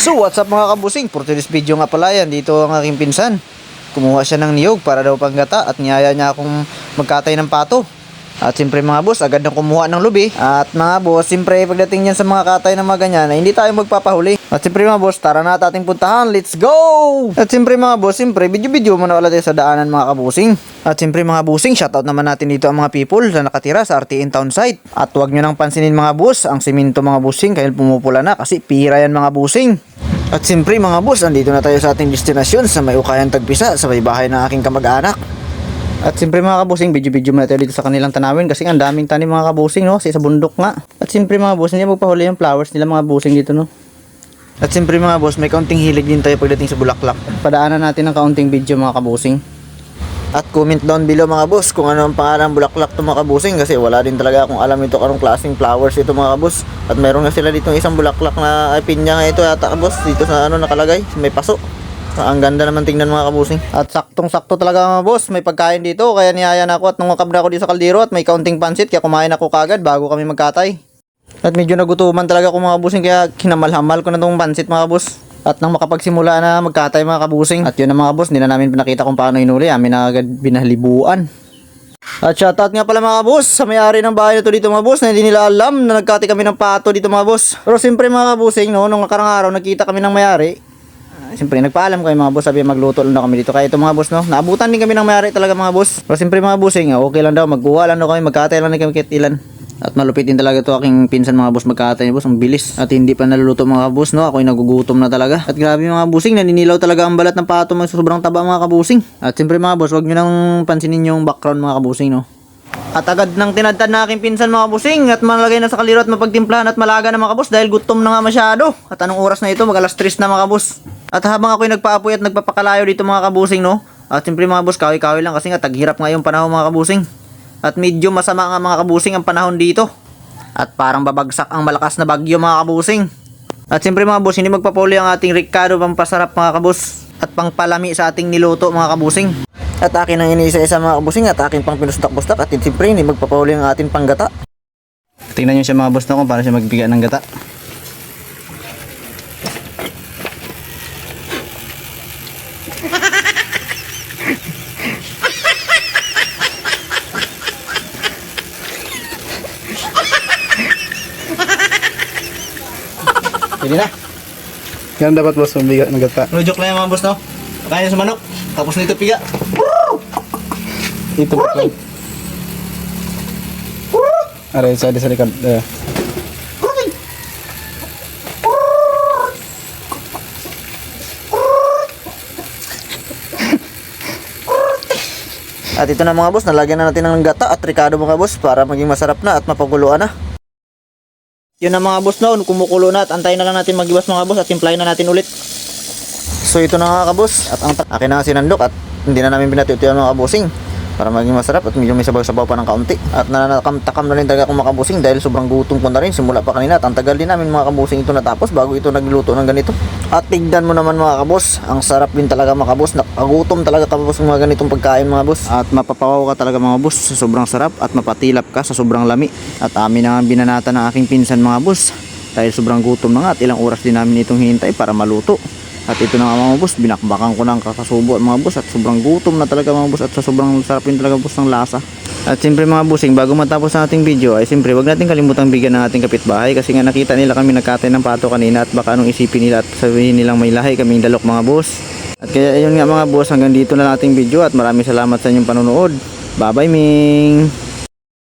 So what's up mga kabusing, for today's video nga pala yan, dito ang aking pinsan. Kumuha siya ng niyog para daw panggata at niyaya niya akong magkatay ng pato. At siyempre mga boss, agad na kumuha ng lubi. At mga boss, siyempre pagdating niyan sa mga katay ng mga ganyan, hindi tayo magpapahuli. At siyempre mga boss, tara na ating puntahan, let's go! At siyempre mga boss, siyempre video muna ulit tayo sa daanan mga kabusing. At siyempre mga busing, shoutout naman natin dito ang mga people na nakatira sa RTN Town Site. At huwag nyo nang pansinin mga boss, ang simento mga busing kahit pumupula na kasi pira yan mga busing. At siyempre mga boss, andito na tayo sa ating destinasyon sa may Ukayan Tagpisa sa may bahay ng aking kamag-anak. At siyempre mga kabusing, video muna tayo dito sa kanilang tanawin kasi ang daming tanim mga kabusing, no? Kasi sa bundok nga. At siyempre mga boss, hindi magpahuli yung flowers nila mga busing dito, no? At siyempre mga boss, may kaunting hilig din tayo pagdating sa bulaklak. Padaanan natin ng kaunting video mga kabusing. At comment down below mga boss kung ano ang pangalan ng bulaklak to mga kabusing kasi wala din talaga akong alam ito anong klaseng flowers ito mga boss. At meron na sila dito isang bulaklak na pinya nga ito yata boss dito sa ano nakalagay, may paso. Ang ganda naman tingnan mga kabusing. At saktong-sakto talaga mga boss, may pagkain dito kaya niyaya na ako at nungakab na ako dito sa kaldero at may kaunting pansit kaya kumain ako kagad bago kami magkatay. At medyo nagutuman talaga ako mga busing kaya kinamalhamal ko na itong pansit mga boss. At nang makapagsimula na magkatay mga kabusing. At yun na mga boss, hindi na namin pinakita kung paano inuli, amin na agad binahalibuan. At shoutout nga pala mga boss sa may-ari ng bahay na to dito mga boss na hindi nila alam na nagkati kami ng pato dito mga boss. Pero siyempre mga kabusing, no, nung nakarang araw nakita kami ng may-ari. Siyempre nagpaalam kami mga boss, sabi magluto lang daw kami dito. Kaya ito mga boss, no, naabutan din kami ng may-ari talaga mga boss. Pero siyempre mga bossing, okay lang daw, magkuha lang daw kami, magkatay lang kami kahit ilan. At malupit din talaga ito aking pinsan mga boss magkatay boss, ang bilis. At hindi pa naluluto mga boss, no, ako'y nagugutom na talaga. At grabe mga busing, naninilaw talaga ang balat ng pato, sobrang taba mga kabusing. At siyempre mga boss, wag nyo nang pansinin yung background mga kabusing, no. At agad nang tinadtad na aking pinsan mga busing at malagay na sa kaliro at mapagtimplahan at malaga na mga boss dahil gutom na nga masyado. At anong oras na ito? Mag alas 3 na mga boss. At habang ako'y nagpaapoy at nagpapakalayo dito mga kabusing, no. At siyempre mga boss, kawi-kawi lang kasi nga taghirap nga yung panahon mga kabusing. At medyo masama nga mga kabusing ang panahon dito. At parang babagsak ang malakas na bagyo mga kabusing. At siyempre mga boss, hindi magpapuli ang ating Ricardo pampasarap mga kabus. At pangpalami sa ating niluto mga kabusing. At akin ang iniisa-isa mga kabusing at akin pang pinustak-bustak. At siyempre hindi magpapuli ang ating panggata. Tingnan nyo siya mga boss na kung paano siya magbiga ng gata. Pwede na. Yan dapat boss, mabigat ng gata. Rujok lang yung mga boss, no? Pakain sa manok. Tapos nito piga. Ito po lang. Aray, sa likod. At ito na mga boss, nalagyan na natin ng gata at Ricardo mga boss para maging masarap na at mapaguluan na. Yun na mga boss, no, kumukulo na at antayin na lang natin magiwas mga boss at timplahin na natin ulit. So ito na mga kabos at ang akin na sinandok at hindi na namin pinatitiyan mga kabusing para maging masarap at medyo may sabaw-sabaw pa ng kaunti. At nananakam-takam na rin talaga akong makabusing dahil sobrang gutom ko na rin simula pa kanina at ang tagal din namin mga kabusing ito natapos bago ito nagluto ng ganito. At tignan mo naman mga kabos, ang sarap din talaga mga kabos, nakagutom talaga kabos ng mga ganitong pagkain mga boss. At mapapawaw ka talaga mga boss sa sobrang sarap at mapatilap ka sa sobrang lami. At amin na binanata ng aking pinsan mga boss dahil sobrang gutom na nga at ilang oras din namin itong hintay para maluto. At ito na nga mga boss, binakbakan ko ng kakasubo mga boss at sobrang gutom na talaga mga boss at sa sobrang sarap din talaga boss ng lasa. At siyempre mga bossing, bago matapos ang ating video ay siyempre wag natin kalimutang bigyan ng ating kapitbahay kasi nga nakita nila kami nagkatay ng pato kanina at baka anong isipin nila at sabihin nilang may lahi kaming dalok mga boss. At kaya ayun nga mga boss, hanggang dito na lang ating video at maraming salamat sa inyong panonood. Bye bye Ming!